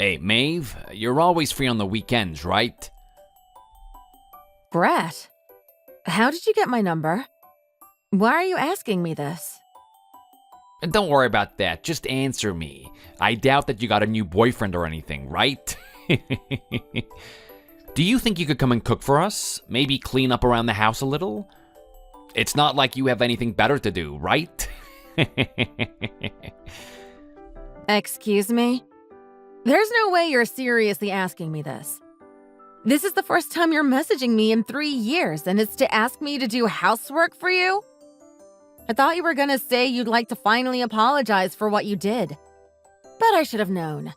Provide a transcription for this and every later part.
Hey, Maeve, you're always free on the weekends, right? Brett, how did you get my number? Why are you asking me this? Don't worry about that, just answer me. I doubt that you got a new boyfriend or anything, right? Do you think you could come and cook for us? Maybe clean up around the house a little? It's not like you have anything better to do, right? Excuse me? There's no way you're seriously asking me this. This is the first time you're messaging me in 3 years, and it's to ask me to do housework for you? I thought you were gonna say you'd like to finally apologize for what you did. But I should have known.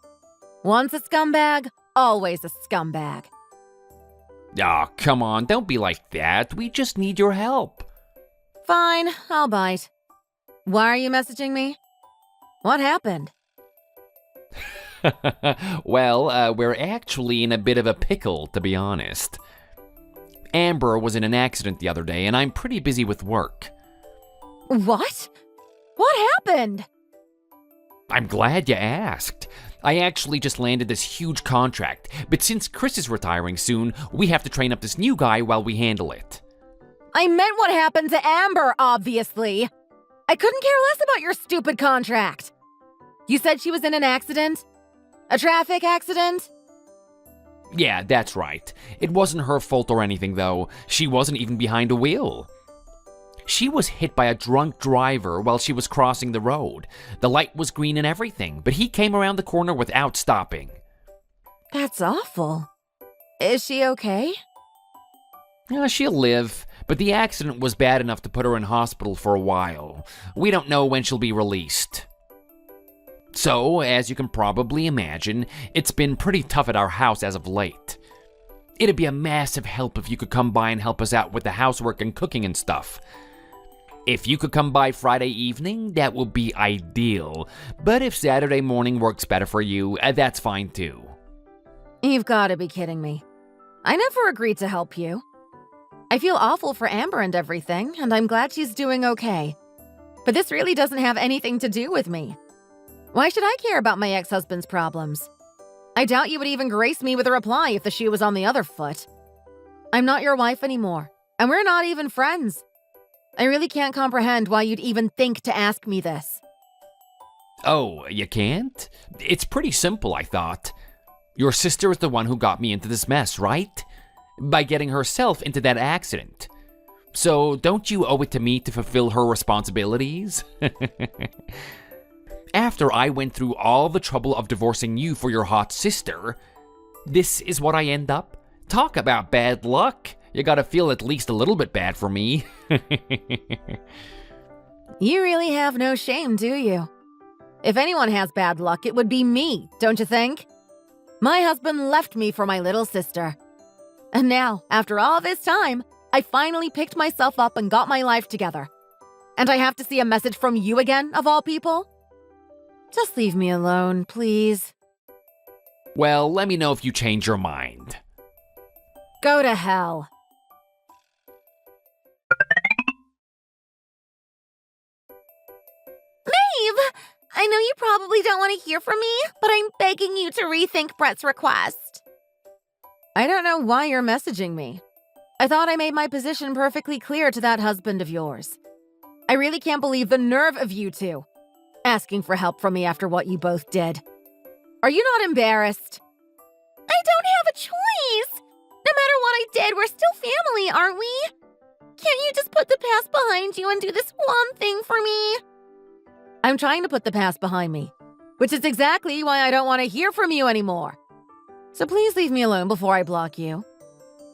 Once a scumbag, always a scumbag. Aw, come on, don't be like that. We just need your help. Fine, I'll bite. Why are you messaging me? What happened? Well, we're actually in a bit of a pickle, to be honest. Amber was in an accident the other day, and I'm pretty busy with work. What? What happened? I'm glad you asked. I actually just landed this huge contract, but since Chris is retiring soon, we have to train up this new guy while we handle it. I meant what happened to Amber, obviously. I couldn't care less about your stupid contract. You said she was in an accident? A traffic accident? Yeah, that's right. It wasn't her fault or anything, though. She wasn't even behind a wheel. She was hit by a drunk driver while she was crossing the road. The light was green and everything, but he came around the corner without stopping. That's awful. Is she okay? She'll live, but the accident was bad enough to put her in hospital for a while. We don't know when she'll be released. So, as you can probably imagine, it's been pretty tough at our house as of late. It'd be a massive help if you could come by and help us out with the housework and cooking and stuff. If you could come by Friday evening, that would be ideal. But if Saturday morning works better for you, that's fine too. You've got to be kidding me. I never agreed to help you. I feel awful for Amber and everything, and I'm glad she's doing okay. But this really doesn't have anything to do with me. Why should I care about my ex-husband's problems? I doubt you would even grace me with a reply if the shoe was on the other foot. I'm not your wife anymore, and we're not even friends. I really can't comprehend why you'd even think to ask me this. Oh, you can't? It's pretty simple, I thought. Your sister is the one who got me into this mess, right? By getting herself into that accident. So don't you owe it to me to fulfill her responsibilities? After I went through all the trouble of divorcing you for your hot sister, this is what I end up? Talk about bad luck. You gotta feel at least a little bit bad for me. You really have no shame, do you? If anyone has bad luck, it would be me, don't you think? My husband left me for my little sister. And now, after all this time, I finally picked myself up and got my life together. And I have to see a message from you again, of all people? Just leave me alone, please. Well, let me know if you change your mind. Go to hell. Maeve! I know you probably don't want to hear from me, but I'm begging you to rethink Brett's request. I don't know why you're messaging me. I thought I made my position perfectly clear to that husband of yours. I really can't believe the nerve of you two. Asking for help from me after what you both did. Are you not embarrassed? I don't have a choice. No matter what I did, we're still family, aren't we? Can't you just put the past behind you and do this one thing for me? I'm trying to put the past behind me, which is exactly why I don't want to hear from you anymore. So please leave me alone before I block you.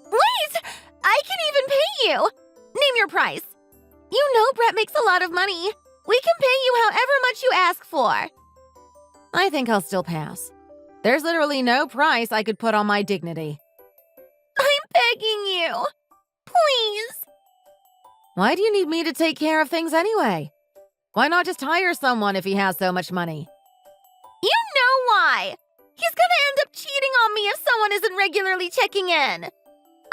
Wait! I can even pay you! Name your price. You know Brett makes a lot of money. We can pay you however much you ask for. I think I'll still pass. There's literally no price I could put on my dignity. I'm begging you. Please. Why do you need me to take care of things anyway? Why not just hire someone if he has so much money? You know why. He's gonna end up cheating on me if someone isn't regularly checking in.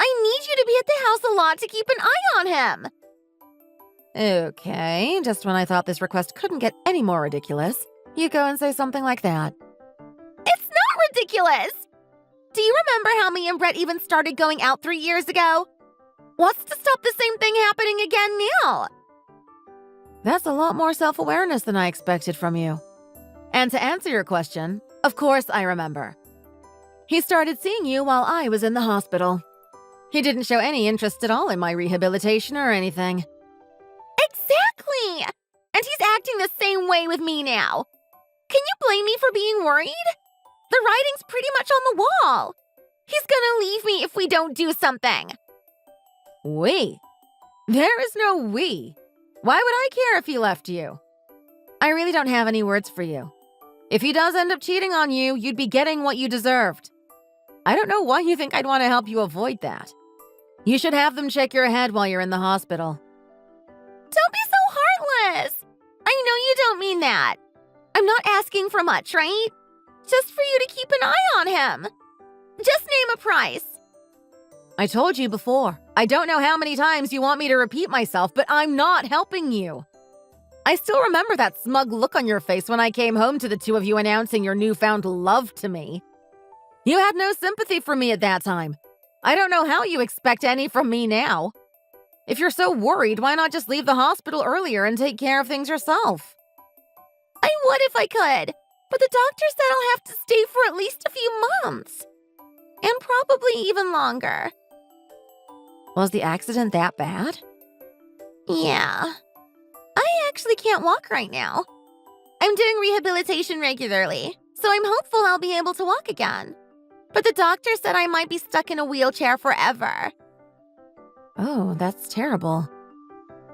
I need you to be at the house a lot to keep an eye on him. Okay, just when I thought this request couldn't get any more ridiculous, you go and say something like that. It's not ridiculous! Do you remember how me and Brett even started going out 3 years ago? What's to stop the same thing happening again now? That's a lot more self-awareness than I expected from you. And to answer your question, of course I remember. He started seeing you while I was in the hospital. He didn't show any interest at all in my rehabilitation or anything. Exactly! And he's acting the same way with me now. Can you blame me for being worried? The writing's pretty much on the wall. He's gonna leave me if we don't do something. We? There is no we. Why would I care if he left you? I really don't have any words for you. If he does end up cheating on you, you'd be getting what you deserved. I don't know why you think I'd want to help you avoid that. You should have them check your head while you're in the hospital. Don't be so heartless. I know you don't mean that. I'm not asking for much, right? Just for you to keep an eye on him. Just name a price. I told you before. I don't know how many times you want me to repeat myself, but I'm not helping you. I still remember that smug look on your face when I came home to the two of you announcing your newfound love to me. You had no sympathy for me at that time. I don't know how you expect any from me now. If you're so worried, why not just leave the hospital earlier and take care of things yourself? I would if I could, but the doctor said I'll have to stay for at least a few months. And probably even longer. Was the accident that bad? Yeah. I actually can't walk right now. I'm doing rehabilitation regularly, so I'm hopeful I'll be able to walk again. But the doctor said I might be stuck in a wheelchair forever. Oh, that's terrible.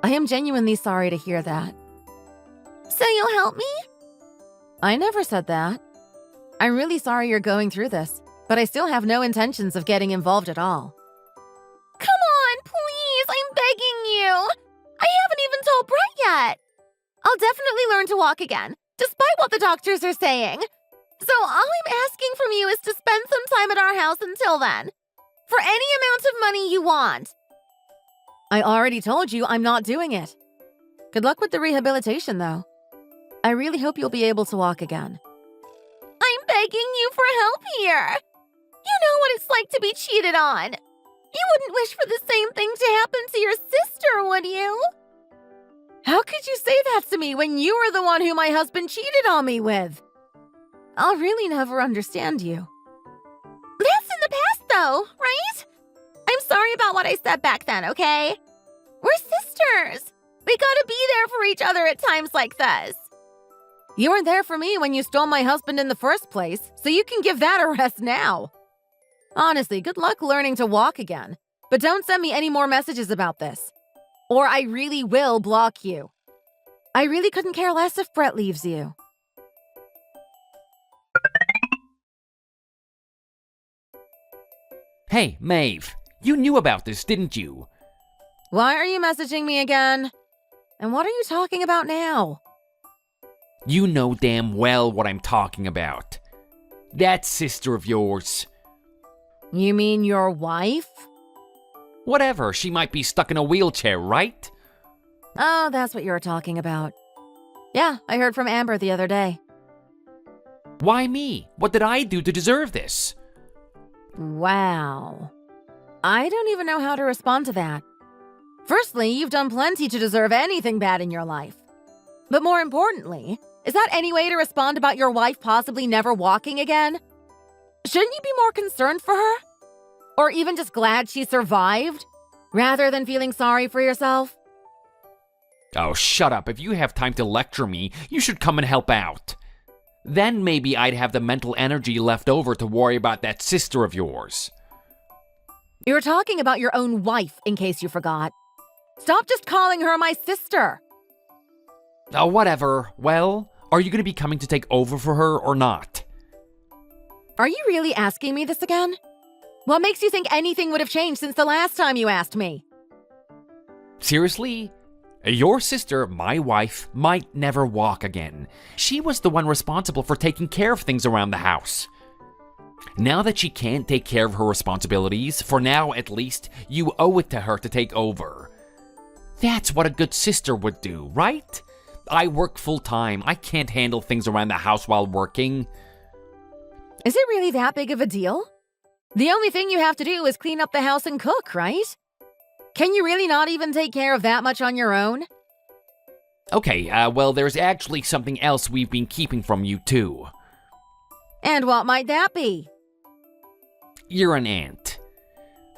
I am genuinely sorry to hear that. So you'll help me? I never said that. I'm really sorry you're going through this, but I still have no intentions of getting involved at all. Come on, please, I'm begging you. I haven't even told Brett yet. I'll definitely learn to walk again, despite what the doctors are saying. So all I'm asking from you is to spend some time at our house until then. For any amount of money you want. I already told you I'm not doing it. Good luck with the rehabilitation, though. I really hope you'll be able to walk again. I'm begging you for help here. You know what it's like to be cheated on. You wouldn't wish for the same thing to happen to your sister, would you? How could you say that to me when you were the one who my husband cheated on me with? I'll really never understand you. That's in the past, though, right? I'm sorry about what I said back then, okay? We're sisters. We gotta be there for each other at times like this. You weren't there for me when you stole my husband in the first place, so you can give that a rest now. Honestly, good luck learning to walk again. But don't send me any more messages about this. Or I really will block you. I really couldn't care less if Brett leaves you. Hey, Maeve, you knew about this, didn't you? Why are you messaging me again? And what are you talking about now? You know damn well what I'm talking about. That sister of yours. You mean your wife? Whatever, she might be stuck in a wheelchair, right? Oh, that's what you're talking about. Yeah, I heard from Amber the other day. Why me? What did I do to deserve this? Wow. I don't even know how to respond to that. Firstly, you've done plenty to deserve anything bad in your life. But more importantly, is that any way to respond about your wife possibly never walking again? Shouldn't you be more concerned for her? Or even just glad she survived, rather than feeling sorry for yourself? Oh, shut up. If you have time to lecture me, you should come and help out. Then maybe I'd have the mental energy left over to worry about that sister of yours. You're talking about your own wife, in case you forgot. Stop just calling her my sister. Oh, whatever. Well, are you going to be coming to take over for her or not? Are you really asking me this again? What makes you think anything would have changed since the last time you asked me? Seriously? Your sister, my wife, might never walk again. She was the one responsible for taking care of things around the house. Now that she can't take care of her responsibilities, for now at least, you owe it to her to take over. That's what a good sister would do, right? I work full-time. I can't handle things around the house while working. Is it really that big of a deal? The only thing you have to do is clean up the house and cook, right? Can you really not even take care of that much on your own? Okay, well, there's actually something else we've been keeping from you, too. And what might that be? You're an aunt.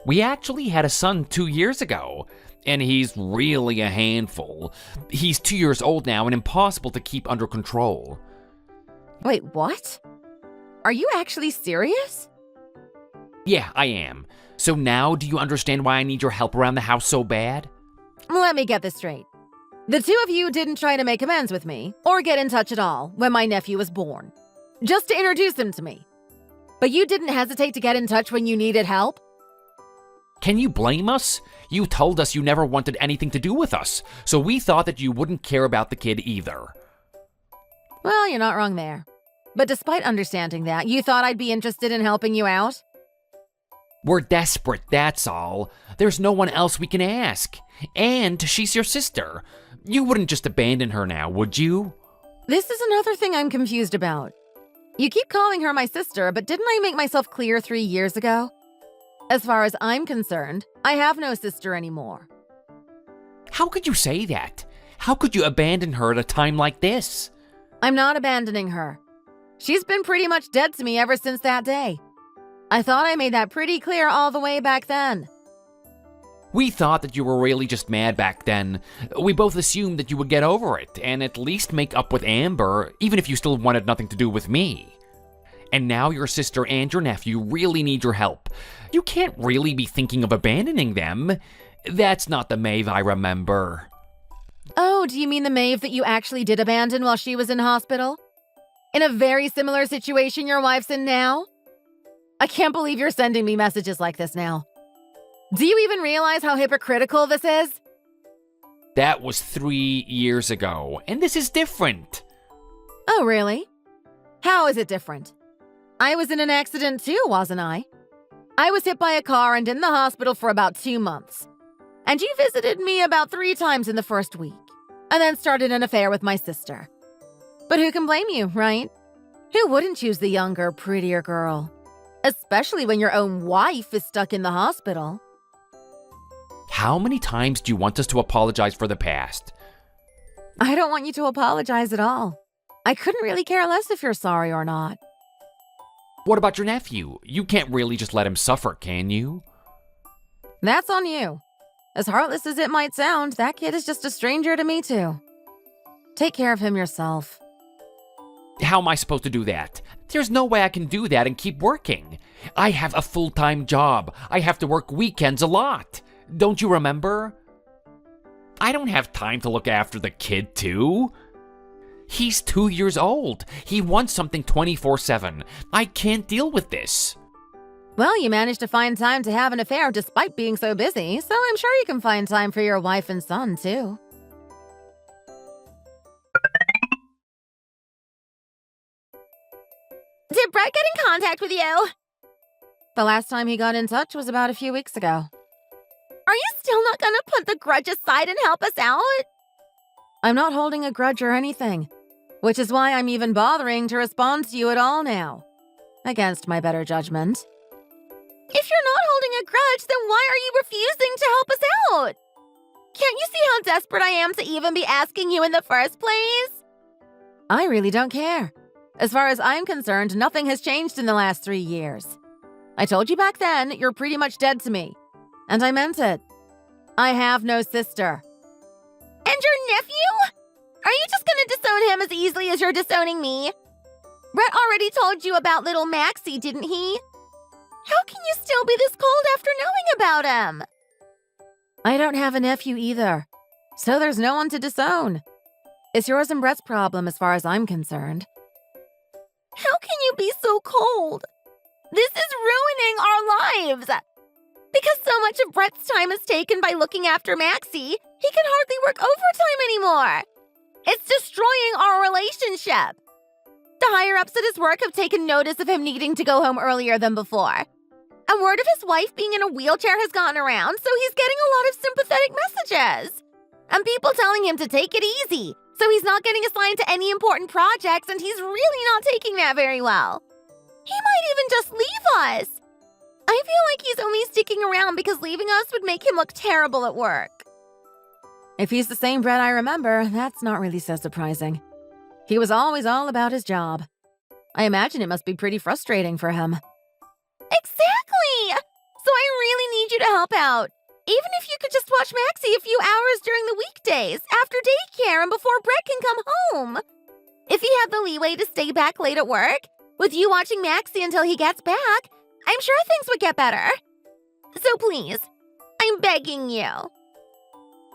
We actually had a son 2 years ago, and he's really a handful. He's 2 years old now and impossible to keep under control. Wait, what? Are you actually serious? Yeah, I am. So now do you understand why I need your help around the house so bad? Let me get this straight. The two of you didn't try to make amends with me, or get in touch at all, when my nephew was born. Just to introduce him to me. But you didn't hesitate to get in touch when you needed help? Can you blame us? You told us you never wanted anything to do with us, so we thought that you wouldn't care about the kid either. Well, you're not wrong there. But despite understanding that, you thought I'd be interested in helping you out? We're desperate, that's all. There's no one else we can ask. And she's your sister. You wouldn't just abandon her now, would you? This is another thing I'm confused about. You keep calling her my sister, but didn't I make myself clear 3 years ago? As far as I'm concerned, I have no sister anymore. How could you say that? How could you abandon her at a time like this? I'm not abandoning her. She's been pretty much dead to me ever since that day. I thought I made that pretty clear all the way back then. We thought that you were really just mad back then. We both assumed that you would get over it and at least make up with Amber, even if you still wanted nothing to do with me. And now your sister and your nephew really need your help. You can't really be thinking of abandoning them. That's not the Maeve I remember. Oh, do you mean the Maeve that you actually did abandon while she was in hospital? In a very similar situation your wife's in now? I can't believe you're sending me messages like this now. Do you even realize how hypocritical this is? That was 3 years ago, and this is different. Oh, really? How is it different? I was in an accident too, wasn't I? I was hit by a car and in the hospital for about 2 months. And you visited me about 3 times in the first week, and then started an affair with my sister. But who can blame you, right? Who wouldn't choose the younger, prettier girl? Especially when your own wife is stuck in the hospital. How many times do you want us to apologize for the past? I don't want you to apologize at all. I couldn't really care less if you're sorry or not. What about your nephew? You can't really just let him suffer, can you? That's on you. As heartless as it might sound, that kid is just a stranger to me too. Take care of him yourself. How am I supposed to do that? There's no way I can do that and keep working. I have a full-time job. I have to work weekends a lot. Don't you remember? I don't have time to look after the kid, too. He's 2 years old. He wants something 24/7. I can't deal with this. Well, you managed to find time to have an affair despite being so busy, so I'm sure you can find time for your wife and son, too. Did Brett get in contact with you? The last time he got in touch was about a few weeks ago. Are you still not gonna put the grudge aside and help us out? I'm not holding a grudge or anything, which is why I'm even bothering to respond to you at all now, against my better judgment. If you're not holding a grudge, then why are you refusing to help us out? Can't you see how desperate I am to even be asking you in the first place? I really don't care. As far as I'm concerned, nothing has changed in the last 3 years. I told you back then you're pretty much dead to me. And I meant it. I have no sister. And your nephew? Are you just gonna disown him as easily as you're disowning me? Brett already told you about little Maxie, didn't he? How can you still be this cold after knowing about him? I don't have a nephew either, so there's no one to disown. It's yours and Brett's problem as far as I'm concerned. How can you be so cold? This is ruining our lives. Because so much of Brett's time is taken by looking after Maxie, he can hardly work overtime anymore. It's destroying our relationship. The higher-ups at his work have taken notice of him needing to go home earlier than before. A word of his wife being in a wheelchair has gotten around, so he's getting a lot of sympathetic messages. And people telling him to take it easy, so he's not getting assigned to any important projects, and he's really not taking that very well. He might even just leave us. I feel like he's only sticking around because leaving us would make him look terrible at work. If he's the same Brett I remember, that's not really so surprising. He was always all about his job. I imagine it must be pretty frustrating for him. Exactly! So I really need you to help out. Even if you could just watch Maxie a few hours during the weekdays, after daycare and before Brett can come home. If he had the leeway to stay back late at work, with you watching Maxie until he gets back, I'm sure things would get better. So please, I'm begging you.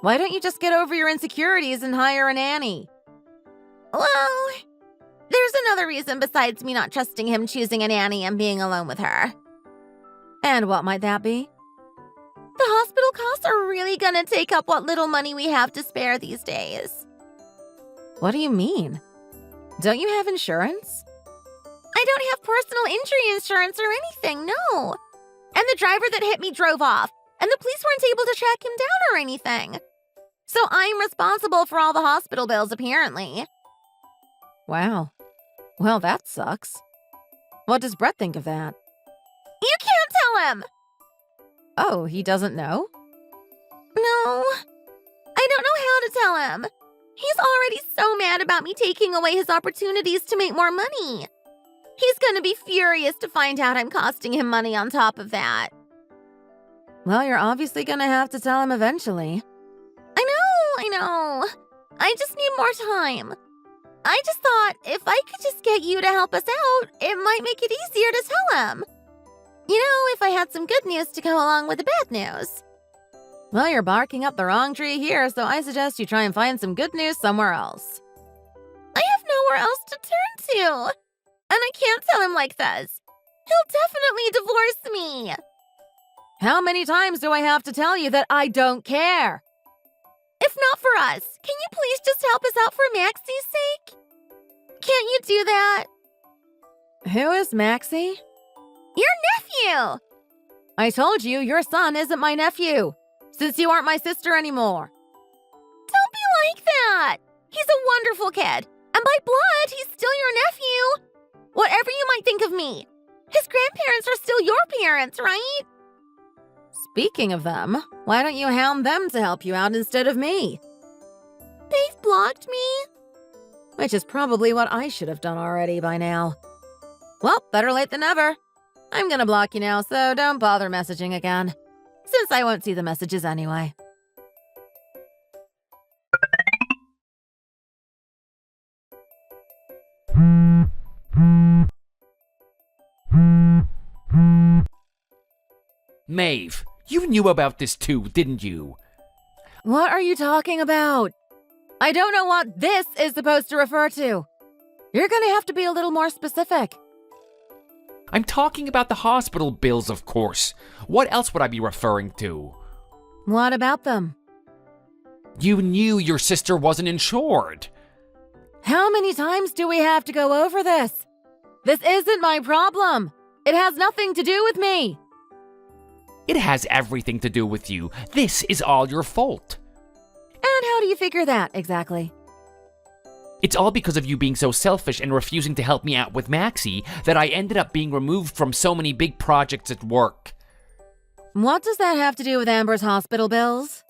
Why don't you just get over your insecurities and hire a nanny? Well, there's another reason besides me not trusting him choosing a nanny and being alone with her. And what might that be? The hospital costs are really gonna take up what little money we have to spare these days. What do you mean? Don't you have insurance? I don't have personal injury insurance or anything, no. And the driver that hit me drove off, and the police weren't able to track him down or anything. So I'm responsible for all the hospital bills, apparently. Wow. Well, that sucks. What does Brett think of that? You can't tell him! Oh, he doesn't know? No. I don't know how to tell him. He's already so mad about me taking away his opportunities to make more money. He's gonna be furious to find out I'm costing him money on top of that. Well, you're obviously gonna have to tell him eventually. I know. I just need more time. I just thought if I could just get you to help us out, it might make it easier to tell him. You know, if I had some good news to go along with the bad news. Well, you're barking up the wrong tree here, so I suggest you try and find some good news somewhere else. I have nowhere else to turn to. And I can't tell him like this. He'll definitely divorce me. How many times do I have to tell you that I don't care? If not for us, can you please just help us out for Maxie's sake? Can't you do that? Who is Maxie? Your nephew! I told you your son isn't my nephew, since you aren't my sister anymore. Don't be like that. He's a wonderful kid, and by blood, he's still your nephew. Whatever you might think of me, his grandparents are still your parents, right? Speaking of them, why don't you hound them to help you out instead of me? They've blocked me. Which is probably what I should have done already by now. Well, better late than never. I'm gonna block you now, so don't bother messaging again, since I won't see the messages anyway. Maeve, you knew about this too, didn't you? What are you talking about? I don't know what this is supposed to refer to. You're gonna have to be a little more specific. I'm talking about the hospital bills, of course. What else would I be referring to? What about them? You knew your sister wasn't insured. How many times do we have to go over this? This isn't my problem. It has nothing to do with me. It has everything to do with you. This is all your fault. And how do you figure that, exactly? It's all because of you being so selfish and refusing to help me out with Maxie that I ended up being removed from so many big projects at work. What does that have to do with Amber's hospital bills?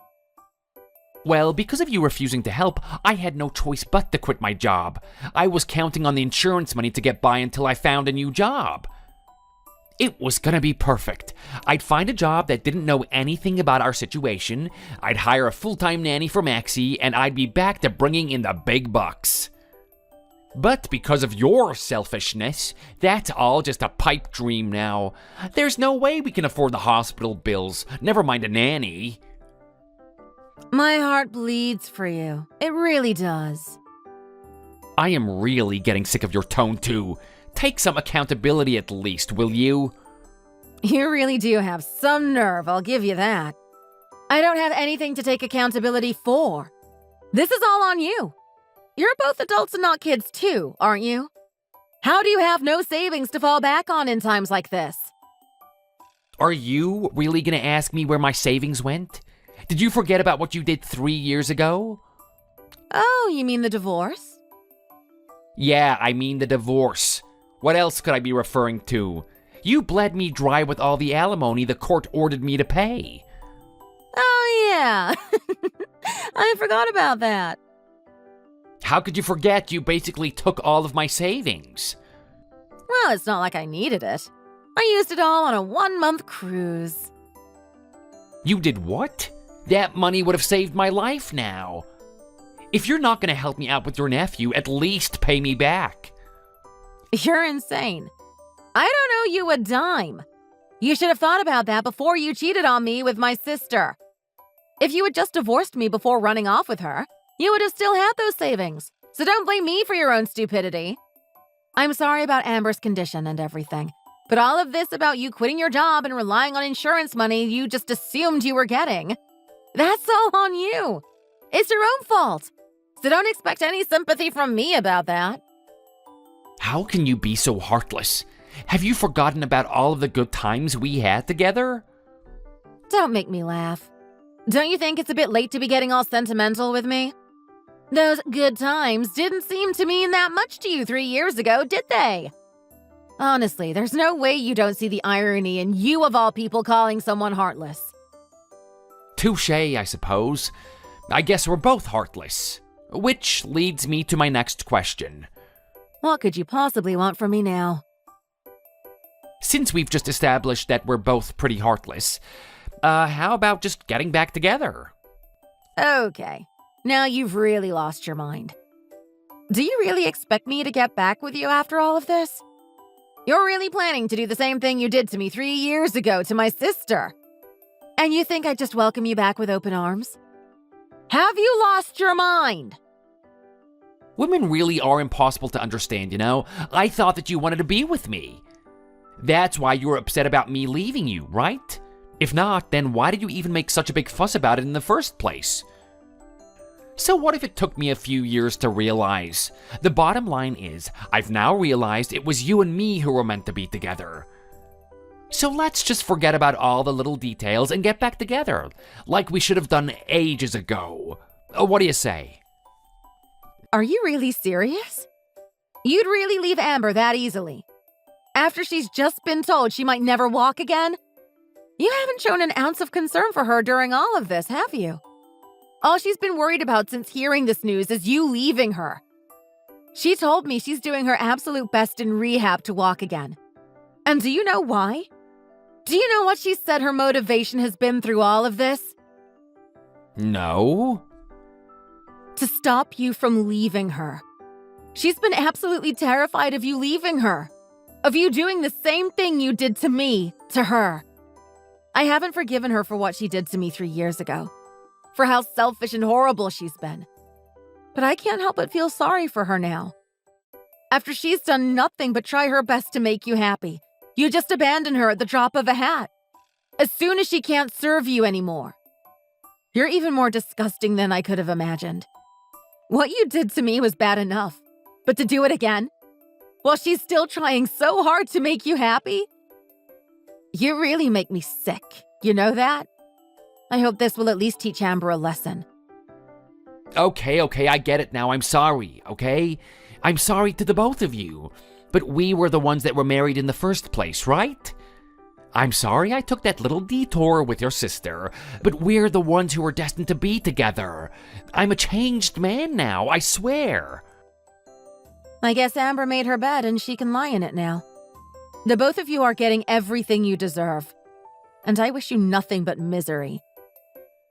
Well, because of you refusing to help, I had no choice but to quit my job. I was counting on the insurance money to get by until I found a new job. It was gonna be perfect. I'd find a job that didn't know anything about our situation, I'd hire a full-time nanny for Maxie, and I'd be back to bringing in the big bucks. But because of your selfishness, that's all just a pipe dream now. There's no way we can afford the hospital bills, never mind a nanny. My heart bleeds for you. It really does. I am really getting sick of your tone too. Take some accountability at least, will you? You really do have some nerve, I'll give you that. I don't have anything to take accountability for. This is all on you. You're both adults and not kids too, aren't you? How do you have no savings to fall back on in times like this? Are you really gonna ask me where my savings went? Did you forget about what you did 3 years ago? Oh, you mean the divorce? Yeah, I mean the divorce. What else could I be referring to? You bled me dry with all the alimony the court ordered me to pay. Oh, yeah. I forgot about that. How could you forget? You basically took all of my savings. Well, it's not like I needed it. I used it all on a 1-month cruise. You did what? That money would have saved my life now. If you're not going to help me out with your nephew, at least pay me back. You're insane. I don't owe you a dime. You should have thought about that before you cheated on me with my sister. If you had just divorced me before running off with her, you would have still had those savings. So don't blame me for your own stupidity. I'm sorry about Amber's condition and everything, but all of this about you quitting your job and relying on insurance money you just assumed you were getting, that's all on you. It's your own fault. So don't expect any sympathy from me about that. How can you be so heartless? Have you forgotten about all of the good times we had together? Don't make me laugh. Don't you think it's a bit late to be getting all sentimental with me? Those good times didn't seem to mean that much to you 3 years ago, did they? Honestly, there's no way you don't see the irony in you of all people calling someone heartless. Touché, I suppose. I guess we're both heartless. Which leads me to my next question. What could you possibly want from me now? Since we've just established that we're both pretty heartless, how about just getting back together? Okay, now you've really lost your mind. Do you really expect me to get back with you after all of this? You're really planning to do the same thing you did to me 3 years ago to my sister. And you think I'd just welcome you back with open arms? Have you lost your mind? Women really are impossible to understand, you know? I thought that you wanted to be with me. That's why you were upset about me leaving you, right? If not, then why did you even make such a big fuss about it in the first place? So what if it took me a few years to realize? The bottom line is, I've now realized it was you and me who were meant to be together. So let's just forget about all the little details and get back together, like we should have done ages ago. What do you say? Are you really serious? You'd really leave Amber that easily? After she's just been told she might never walk again? You haven't shown an ounce of concern for her during all of this, have you? All she's been worried about since hearing this news is you leaving her. She told me she's doing her absolute best in rehab to walk again. And do you know why? Do you know what she said her motivation has been through all of this? No. To stop you from leaving her. She's been absolutely terrified of you leaving her. Of you doing the same thing you did to me, to her. I haven't forgiven her for what she did to me 3 years ago. For how selfish and horrible she's been. But I can't help but feel sorry for her now. After she's done nothing but try her best to make you happy, you just abandon her at the drop of a hat. As soon as she can't serve you anymore. You're even more disgusting than I could have imagined. What you did to me was bad enough. But to do it again? While she's still trying so hard to make you happy? You really make me sick. You know that? I hope this will at least teach Amber a lesson. Okay, I get it now. I'm sorry, okay? I'm sorry to the both of you. But we were the ones that were married in the first place, right? I'm sorry I took that little detour with your sister, but we're the ones who were destined to be together. I'm a changed man now, I swear. I guess Amber made her bed and she can lie in it now. The both of you are getting everything you deserve. And I wish you nothing but misery.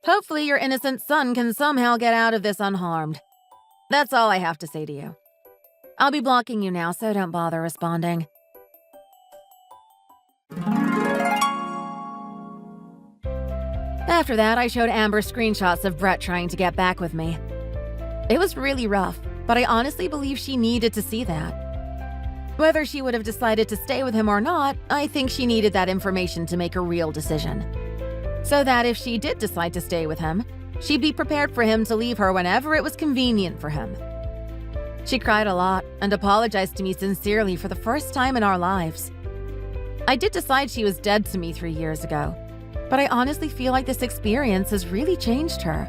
Hopefully your innocent son can somehow get out of this unharmed. That's all I have to say to you. I'll be blocking you now, so don't bother responding. After that, I showed Amber screenshots of Brett trying to get back with me. It was really rough, but I honestly believe she needed to see that. Whether she would have decided to stay with him or not, I think she needed that information to make a real decision. So that if she did decide to stay with him, she'd be prepared for him to leave her whenever it was convenient for him. She cried a lot and apologized to me sincerely for the first time in our lives. I did decide she was dead to me 3 years ago, but I honestly feel like this experience has really changed her.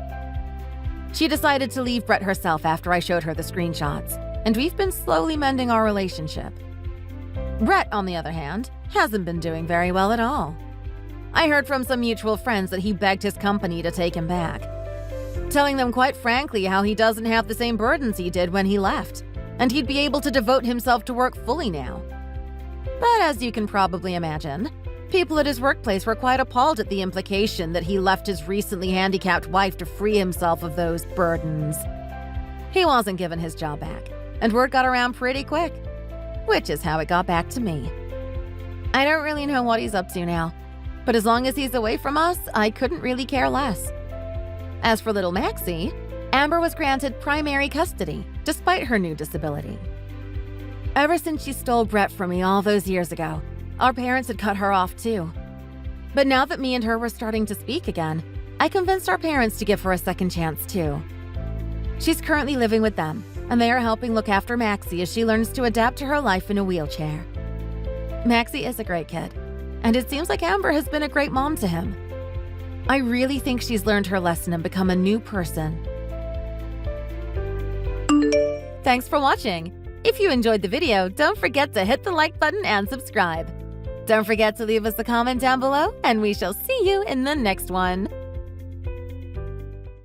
She decided to leave Brett herself after I showed her the screenshots, and we've been slowly mending our relationship. Brett, on the other hand, hasn't been doing very well at all. I heard from some mutual friends that he begged his company to take him back, telling them quite frankly how he doesn't have the same burdens he did when he left, and he'd be able to devote himself to work fully now. But as you can probably imagine, people at his workplace were quite appalled at the implication that he left his recently handicapped wife to free himself of those burdens. He wasn't given his job back, and word got around pretty quick, which is how it got back to me. I don't really know what he's up to now, but as long as he's away from us, I couldn't really care less. As for little Maxie, Amber was granted primary custody, despite her new disability. Ever since she stole Brett from me all those years ago, our parents had cut her off too. But now that me and her were starting to speak again, I convinced our parents to give her a second chance too. She's currently living with them, and they are helping look after Maxie as she learns to adapt to her life in a wheelchair. Maxie is a great kid, and it seems like Amber has been a great mom to him. I really think she's learned her lesson and become a new person. Thanks for watching. If you enjoyed the video, don't forget to hit the like button and subscribe. Don't forget to leave us a comment down below, and we shall see you in the next one.